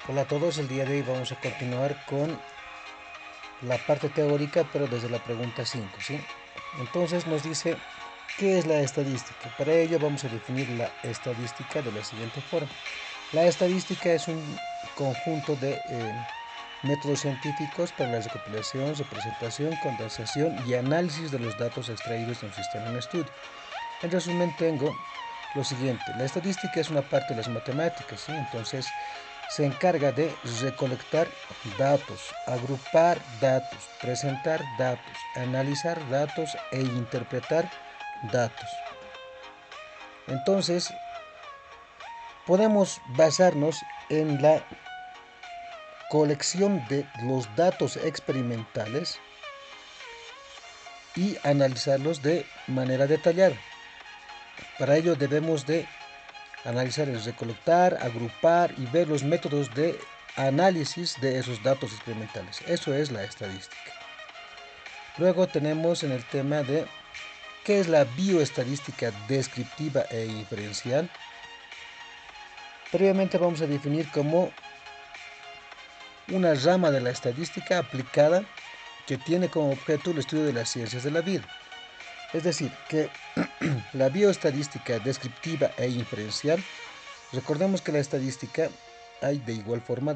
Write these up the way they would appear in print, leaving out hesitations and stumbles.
Hola a todos, el día de hoy vamos a continuar con la parte teórica, pero desde la pregunta 5, ¿sí? Entonces nos dice, ¿qué es la estadística? Para ello vamos a definir la estadística de la siguiente forma. La estadística es un conjunto de métodos científicos para la recopilación, representación, condensación y análisis de los datos extraídos de un sistema en estudio. En resumen, tengo lo siguiente. La estadística es una parte de las matemáticas, ¿sí? Entonces, se encarga de recolectar datos, agrupar datos, presentar datos, analizar datos e interpretar datos. Entonces, podemos basarnos en la colección de los datos experimentales y analizarlos de manera detallada. Para ello debemos de analizar es recolectar, agrupar y ver los métodos de análisis de esos datos experimentales. Eso es la estadística. Luego tenemos en el tema de qué es la bioestadística descriptiva e inferencial. Previamente vamos a definir como una rama de la estadística aplicada que tiene como objeto el estudio de las ciencias de la vida. Es decir, que la bioestadística descriptiva e inferencial, recordemos que la estadística hay de igual forma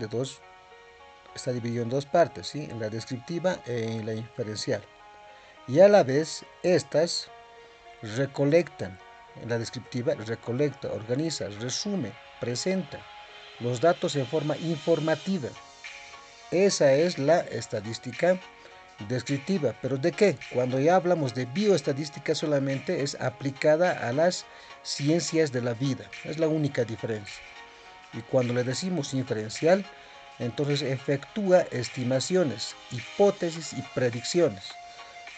está dividido en dos partes, ¿sí? En la descriptiva e en la inferencial. Y a la vez, estas recolectan, en la descriptiva, recolecta, organiza, resume, presenta los datos en forma informativa. Esa es la estadística descriptiva. ¿Pero de qué? Cuando ya hablamos de bioestadística solamente es aplicada a las ciencias de la vida. Es la única diferencia. Y cuando le decimos inferencial, entonces efectúa estimaciones, hipótesis y predicciones.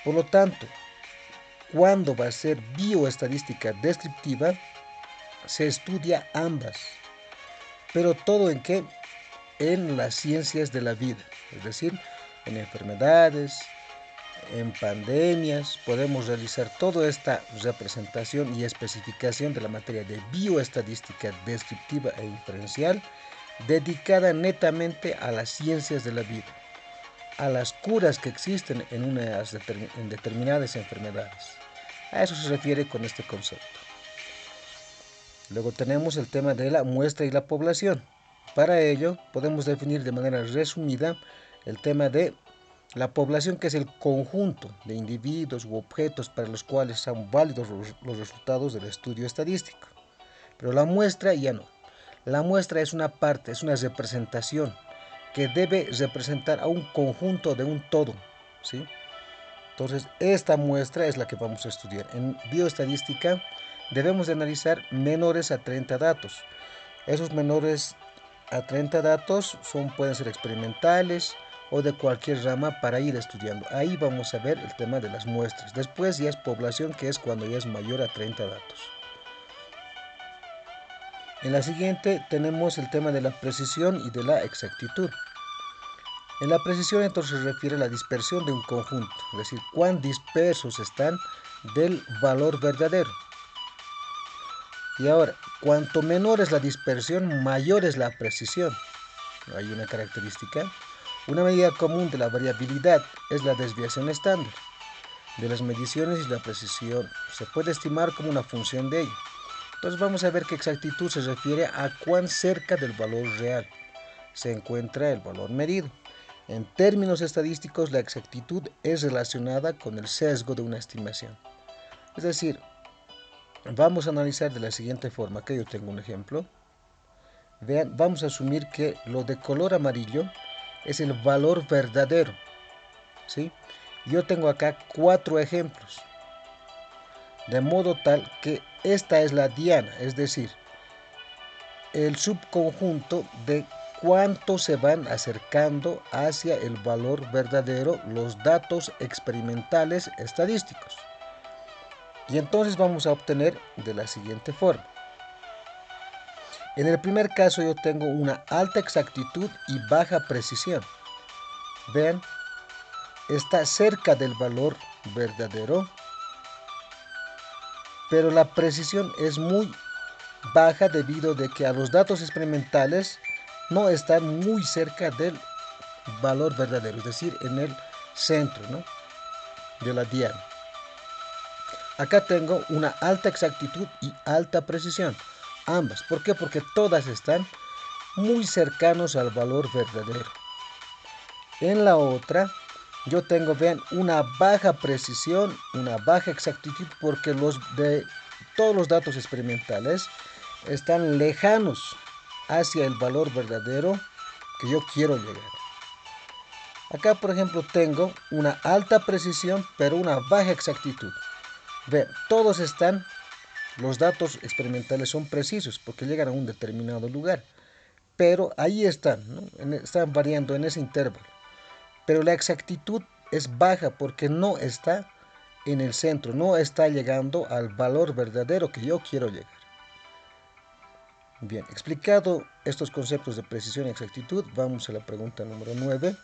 Por lo tanto, cuando va a ser bioestadística descriptiva, se estudia ambas. Pero todo en qué? En las ciencias de la vida. Es decir, en enfermedades, en pandemias, podemos realizar toda esta representación y especificación de la materia de bioestadística descriptiva e inferencial dedicada netamente a las ciencias de la vida, a las curas que existen en determinadas enfermedades. A eso se refiere con este concepto. Luego tenemos el tema de la muestra y la población. Para ello podemos definir de manera resumida el tema de la población, que es el conjunto de individuos u objetos para los cuales son válidos los resultados del estudio estadístico. Pero la muestra ya no. La muestra es una parte, es una representación que debe representar a un conjunto de un todo, ¿sí? Entonces, esta muestra es la que vamos a estudiar. En bioestadística debemos de analizar menores a 30 datos. Esos menores a 30 datos pueden ser experimentales o de cualquier rama para ir estudiando. Ahí vamos a ver el tema de las muestras. Después ya es población, que es cuando ya es mayor a 30 datos. En la siguiente tenemos el tema de la precisión y de la exactitud. En la precisión entonces se refiere a la dispersión de un conjunto, es decir, cuán dispersos están del valor verdadero. Y ahora, cuanto menor es la dispersión, mayor es la precisión. Hay una característica. Una medida común de la variabilidad es la desviación estándar de las mediciones, y la precisión se puede estimar como una función de ello. Entonces vamos a ver que exactitud se refiere a cuán cerca del valor real se encuentra el valor medido. En términos estadísticos, la exactitud es relacionada con el sesgo de una estimación. Es decir, vamos a analizar de la siguiente forma. Aquí yo tengo un ejemplo. Vean, vamos a asumir que lo de color amarillo es el valor verdadero, ¿sí? Yo tengo acá 4 ejemplos, de modo tal que esta es la diana, es decir, el subconjunto de cuánto se van acercando hacia el valor verdadero los datos experimentales estadísticos. Y entonces vamos a obtener de la siguiente forma. En el primer caso yo tengo una alta exactitud y baja precisión. Vean, está cerca del valor verdadero, pero la precisión es muy baja debido a que a los datos experimentales no están muy cerca del valor verdadero, es decir, en el centro, ¿no?, de la diana. Acá tengo una alta exactitud y alta precisión, ambas. ¿Por qué? Porque todas están muy cercanos al valor verdadero. En la otra, yo tengo, vean, una baja precisión, una baja exactitud, porque todos los datos experimentales están lejanos hacia el valor verdadero que yo quiero llegar. Acá, por ejemplo, tengo una alta precisión, pero una baja exactitud. Vean, los datos experimentales son precisos porque llegan a un determinado lugar, pero ahí están, ¿no?, están variando en ese intervalo. Pero la exactitud es baja porque no está en el centro, no está llegando al valor verdadero que yo quiero llegar. Bien, explicado estos conceptos de precisión y exactitud, vamos a la pregunta número 9,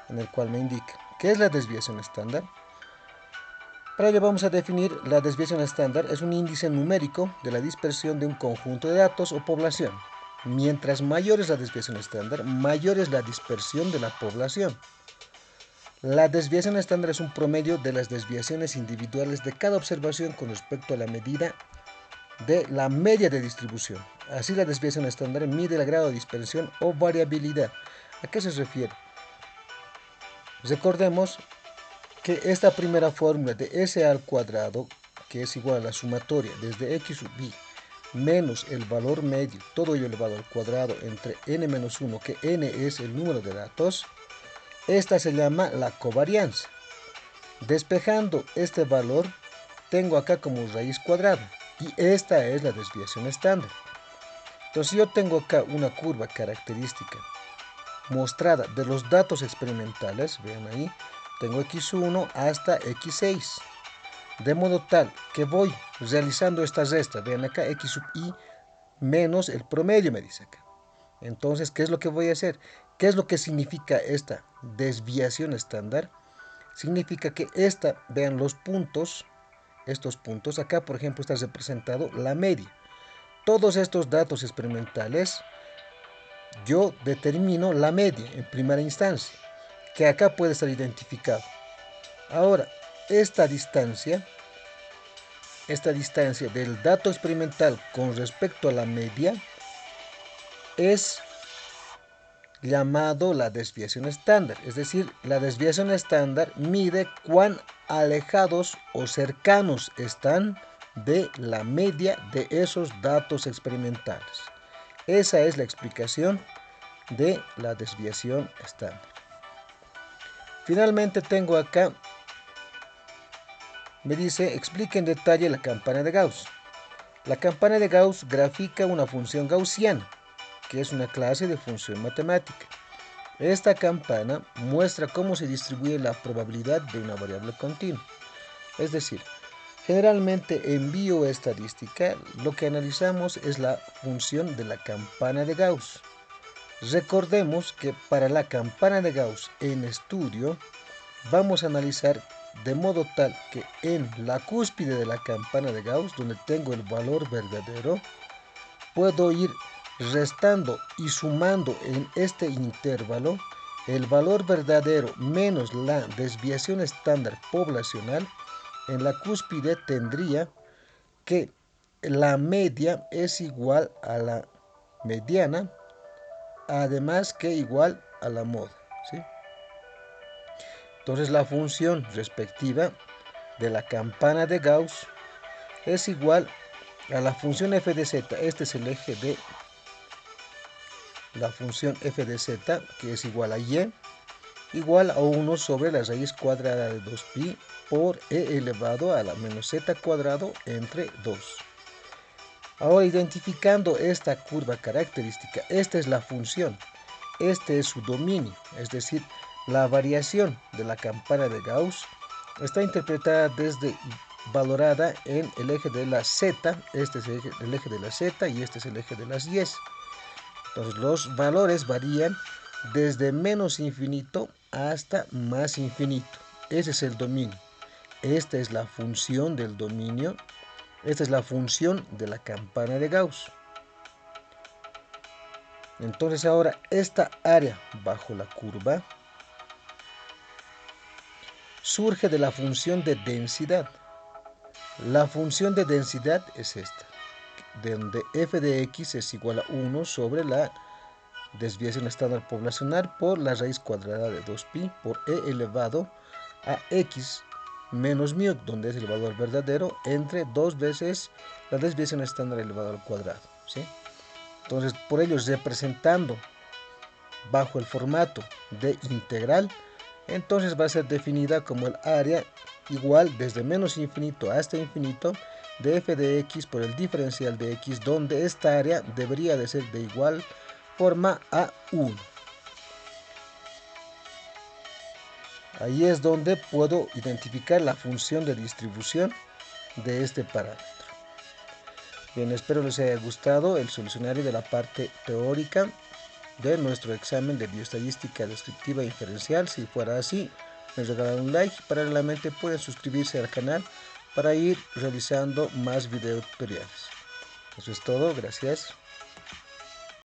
en el cual me indica, ¿qué es la desviación estándar? Para ello vamos a definir la desviación estándar. Es un índice numérico de la dispersión de un conjunto de datos o población. Mientras mayor es la desviación estándar, mayor es la dispersión de la población. La desviación estándar es un promedio de las desviaciones individuales de cada observación con respecto a la medida de la media de distribución. Así, la desviación estándar mide el grado de dispersión o variabilidad. ¿A qué se refiere? Recordemos que esta primera fórmula de S al cuadrado, que es igual a la sumatoria desde x sub i menos el valor medio, todo ello elevado al cuadrado, entre n-1, que n es el número de datos, esta se llama la covarianza. Despejando este valor, tengo acá como raíz cuadrada, y esta es la desviación estándar. Entonces, yo tengo acá una curva característica mostrada de los datos experimentales, vean ahí, tengo x1 hasta x6, de modo tal que voy realizando esta resta, vean acá, x sub i menos el promedio, me dice acá. Entonces, ¿qué es lo que voy a hacer? ¿Qué es lo que significa esta desviación estándar? Significa que vean los puntos, estos puntos, acá por ejemplo está representado la media. Todos estos datos experimentales, yo determino la media en primera instancia, que acá puede estar identificado. Ahora, esta distancia del dato experimental con respecto a la media es llamado la desviación estándar. Es decir, la desviación estándar mide cuán alejados o cercanos están de la media de esos datos experimentales. Esa es la explicación de la desviación estándar. Finalmente tengo acá, me dice, explica en detalle la campana de Gauss. La campana de Gauss grafica una función gaussiana, que es una clase de función matemática. Esta campana muestra cómo se distribuye la probabilidad de una variable continua. Es decir, generalmente en bioestadística lo que analizamos es la función de la campana de Gauss. Recordemos que para la campana de Gauss en estudio vamos a analizar de modo tal que en la cúspide de la campana de Gauss, donde tengo el valor verdadero, puedo ir restando y sumando en este intervalo el valor verdadero menos la desviación estándar poblacional. En la cúspide tendría que la media es igual a la mediana, además que igual a la moda, ¿sí? Entonces, la función respectiva de la campana de Gauss es igual a la función f de z. Este es el eje de la función f de z, que es igual a y, igual a 1 sobre la raíz cuadrada de 2pi por e elevado a la menos z cuadrado entre 2. Ahora, identificando esta curva característica, esta es la función, este es su dominio, es decir, la variación de la campana de Gauss está interpretada valorada en el eje de la z. Este es el eje de la z y este es el eje de las y. Entonces, los valores varían desde menos infinito hasta más infinito. Ese es el dominio. Esta es la función del dominio. Esta es la función de la campana de Gauss. Entonces ahora esta área bajo la curva surge de la función de densidad. La función de densidad es esta, donde f de x es igual a 1 sobre la desviación estándar poblacional por la raíz cuadrada de 2pi por e elevado a x menos mu, donde es el valor verdadero, entre 2 veces la desviación estándar elevado al cuadrado, ¿sí? Entonces, por ello, representando bajo el formato de integral, entonces va a ser definida como el área igual desde menos infinito hasta infinito de f de x por el diferencial de x, donde esta área debería de ser de igual forma a 1. Ahí es donde puedo identificar la función de distribución de este parámetro. Bien, espero les haya gustado el solucionario de la parte teórica de nuestro examen de bioestadística descriptiva e inferencial. Si fuera así, me regalan un like. Paralelamente pueden suscribirse al canal para ir realizando más videos tutoriales. Eso es todo, gracias.